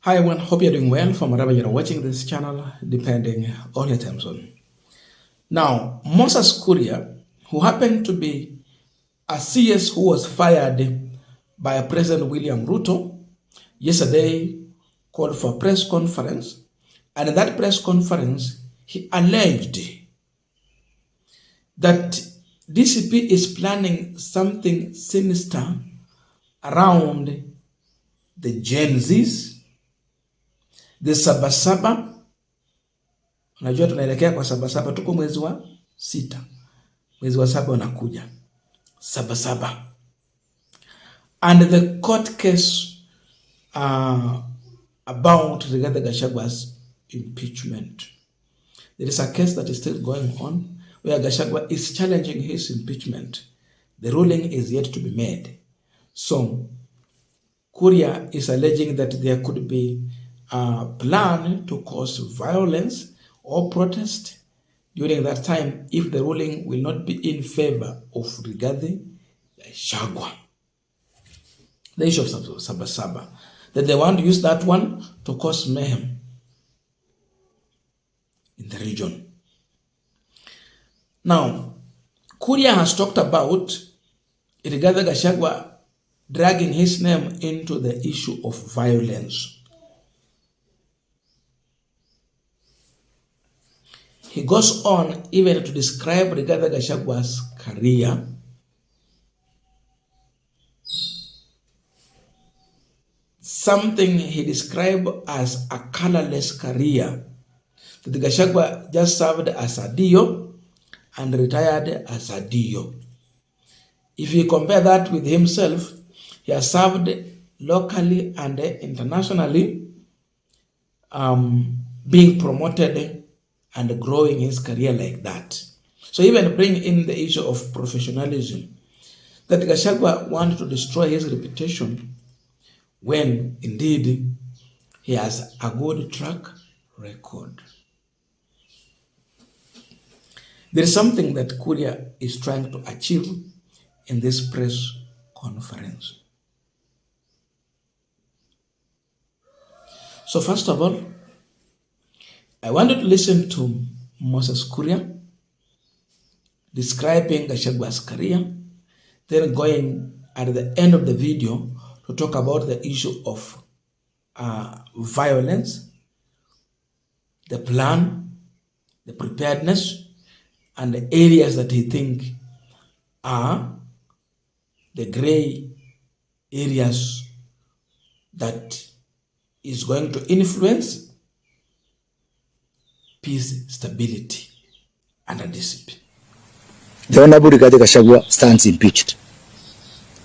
Hi everyone, hope you're doing well from wherever you're watching this channel, depending on your time zone. Now, Moses Kuria, who happened to be a CS who was fired by President William Ruto, yesterday called for a press conference, and in that press conference, he alleged that DCP is planning something sinister around the Gen Zs, the Sabasaba. Unajua tunaelekea kwa Sabasaba, tuko mwezi wa 6. Mwezi wa 7 unakuja. Sabasaba. And the court case about Rigathi Gachagwa's impeachment. There is a case that is still going on where Gachagua is challenging his impeachment. The ruling is yet to be made. So, Kuria is alleging that there could be a plan to cause violence or protest during that time if the ruling will not be in favor of Rigathi Gachagua. The issue of Sabasaba, that they want to use that one to cause mayhem in the region. Now, Kuria has talked about Rigathi Gachagua dragging his name into the issue of violence. He goes on even to describe Rigathi Gachagwa's career something he described as a colorless career. That Gachagua just served as a DO and retired as a DO. If you compare that with himself, he has served locally and internationally, being promoted and growing his career like that. So even bring in the issue of professionalism, that Gachagua wanted to destroy his reputation when indeed he has a good track record. There is something that Kuria is trying to achieve in this press conference. So first of all, I wanted to listen to Moses Kuria describing Gachagwa's career, then going at the end of the video to talk about the issue of violence, the plan, the preparedness, and the areas that he thinks are the gray areas that is going to influence peace, stability, and discipline. The Honorable Rigathi Gachagua stands impeached.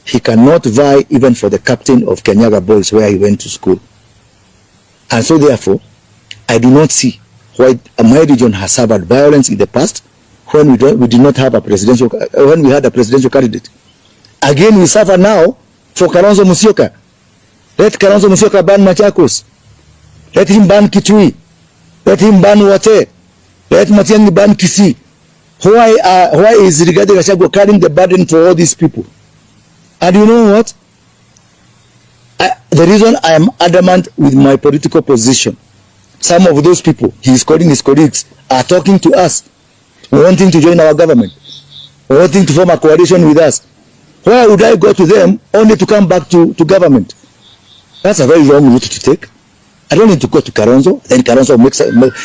He cannot vie even for the captain of Kenyaga Boys where he went to school. And so therefore, I do not see why my region has suffered violence in the past when we did not have a presidential, when we had a presidential candidate. Again, we suffer now for Kalonzo Musyoka. Let Kalonzo Musyoka ban Machakos. Let him ban Kitui. Let him ban Wate. Let Matiang'i ban Kisii. Why is Rigathi Gachagua carrying the burden for all these people? And you know what? The reason I am adamant with my political position, some of those people, his colleagues, are talking to us, wanting to join our government, wanting to form a coalition with us. Why would I go to them only to come back to government? That's a very wrong route to take. I don't need to go to Kalonzo, then Kalonzo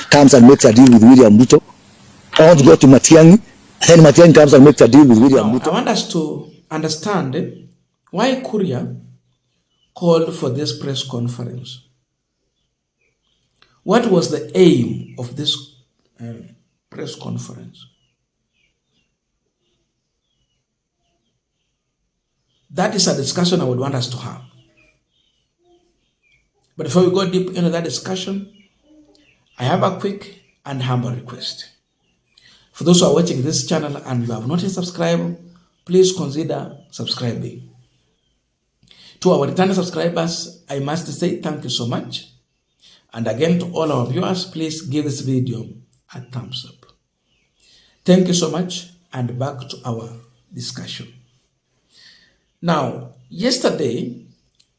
comes and makes a deal with William Ruto. I want to go to Matiang'i, then Matiang'i comes and makes a deal with William Ruto. I want us to understand why Kuria called for this press conference. What was the aim of this press conference? That is a discussion I would want us to have. But before we go deep into that discussion, I have a quick and humble request. For those who are watching this channel and you have not yet subscribed, please consider subscribing. To our returning subscribers, I must say thank you so much. And again, to all our viewers, please give this video a thumbs up. Thank you so much, and back to our discussion. Now, yesterday,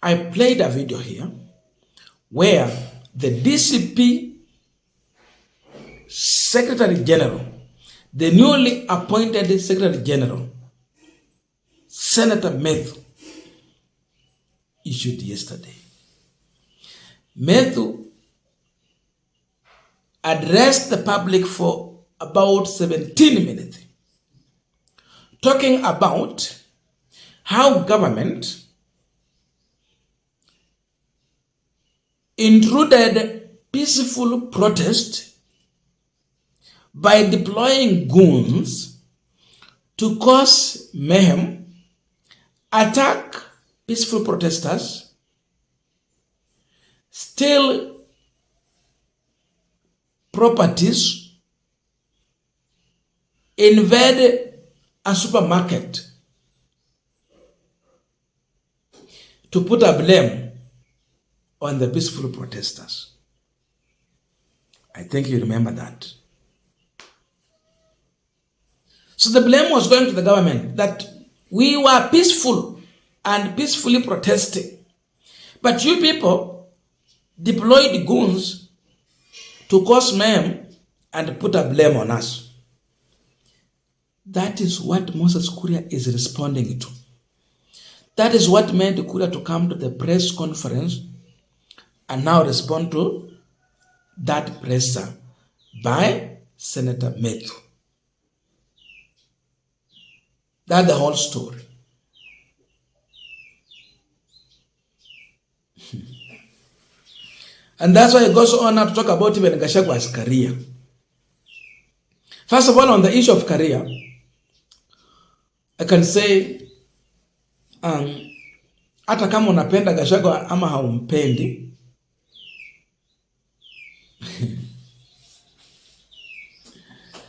I played a video here where the DCP Secretary General, the newly appointed Secretary General, Senator Methu, issued yesterday. Methu addressed the public for about 17 minutes, talking about how government intruded peaceful protest by deploying goons to cause mayhem, attack peaceful protesters, steal properties, invade a supermarket, to put a blame on the peaceful protesters. I think you remember that. So the blame was going to the government that we were peaceful and peacefully protesting, but you people deployed goons to cause mayhem and put a blame on us. That is what Moses Kuria is responding to. That is what made Kuria to come to the press conference and now respond to that presser by Senator Methu. That's the whole story. And that's why it goes on now to talk about even Gachagwa's career. First of all, on the issue of career, I can say, hata kama unapenda Gachagua ama haumpendi,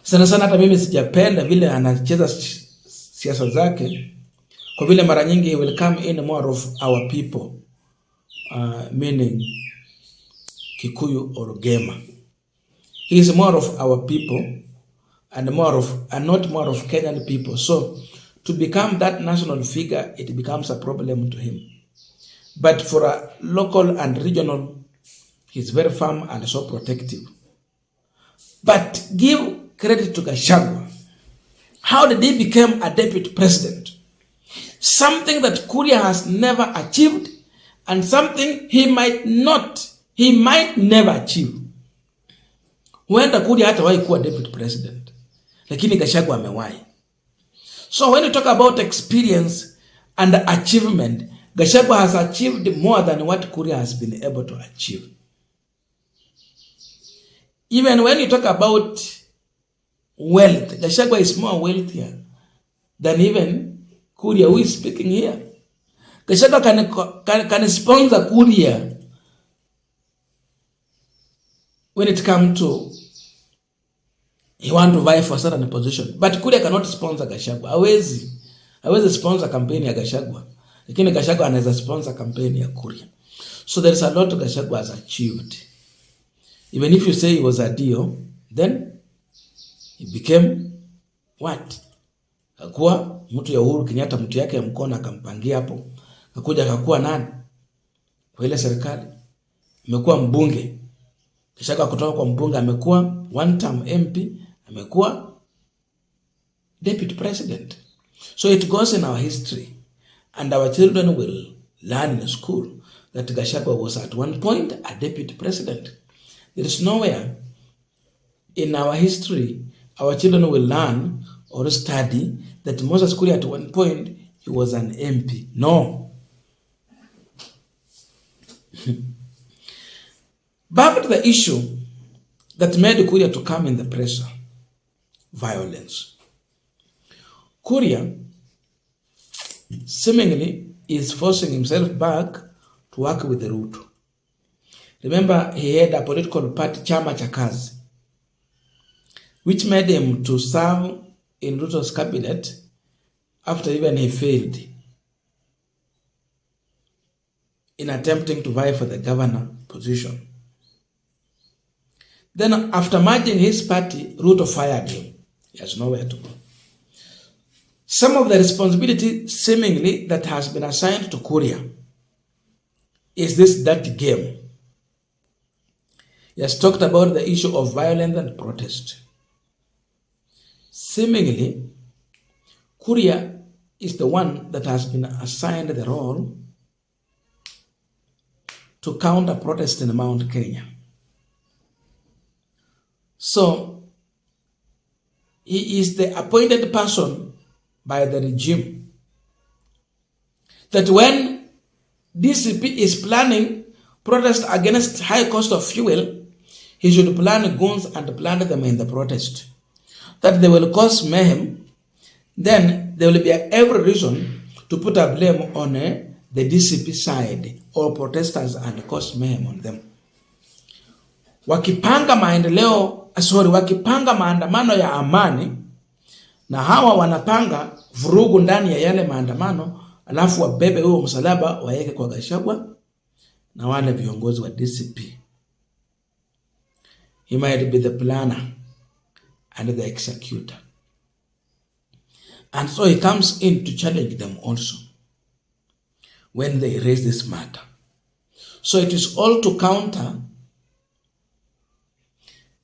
sana sana hata mimi sijapenda vile anacheza siasa zake, kwa vile mara nyingi he will come in more of our people, meaning Kikuyu or Gema. He is more of our people and not more of Kenyan people. So to become that national figure, it becomes a problem to him. But for a local and regional, he's very firm and so protective. But give credit to Gachagua. How did he become a deputy president? Something that Kuria has never achieved and something he might never achieve. Huenda Kuria hatawahi kuwa deputy president, lakini Gachagua amewahi. So when you talk about experience and achievement, Gachagua has achieved more than what Kuria has been able to achieve. Even when you talk about wealth, Gachagua is more wealthier than even Kuria, who is speaking here. Gachagua can sponsor Kuria when it comes to he want to vie for certain position. But Kuria cannot sponsor Gachagua. Hawezi sponsor campaign ya Gachagua. Lakini Gachagua anaweza sponsor campaign ya Kuria. So there is a lot Gachagua has achieved. Even if you say he was a deal, then he became what? Akakuwa mtu ya Uhuru Kenyatta, mtu yake ya mkono akampangia hapo. Akakuja akakuwa nani? Kwa ile serikali. Amekuwa mbunge. Gachagua kutoka kwa mbunge amekuwa one term MP, amekuwa deputy president. So it goes in our history, and our children will learn in school that Gachagua was at one point a deputy president. There is nowhere in our history our children will learn or study that Moses Kuria at one point he was an MP. No. Back to the issue that made Kuria to come in the press, violence. Kuria seemingly is forcing himself back to work with the Ruto. Remember, he had a political party, Chama cha Kazi, which made him to serve in Ruto's cabinet after even he failed in attempting to vie for the governor position. Then after merging his party, Ruto fired him. He has nowhere to go. Some of the responsibility seemingly that has been assigned to Kuria is this dirty game He has talked about the issue of violence and protest. Seemingly, Kuria is the one that has been assigned the role to counter protest in Mount Kenya. So, he is the appointed person by the regime that when DCP is planning protest against high cost of fuel, he should plan goons and plant them in the protest. That they will cause mayhem, then there will be every reason to put a blame on the DCP side or protesters and cause mayhem on them. Wakipanga maandamano ya amani, na hawa wanapanga vurugu ndani ya yale maandamano, alafu wabebe huo msalaba waeke kwa Gachagua na wale viongozi wa DCP. He might be the planner and the executor. And so he comes in to challenge them also when they raise this matter. So it is all to counter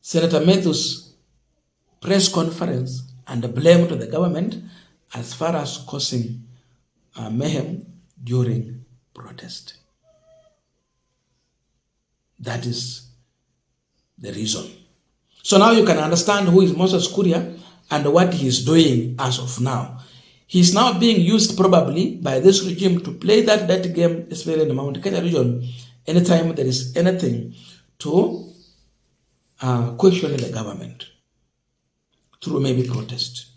Senator Matthew's press conference and the blame to the government as far as causing mayhem during protest. That is the reason. So now you can understand who is Moses Kuria and what he is doing as of now. He is now being used probably by this regime to play that game, especially in the Mount Kenya region, anytime there is anything to question the government through maybe protest.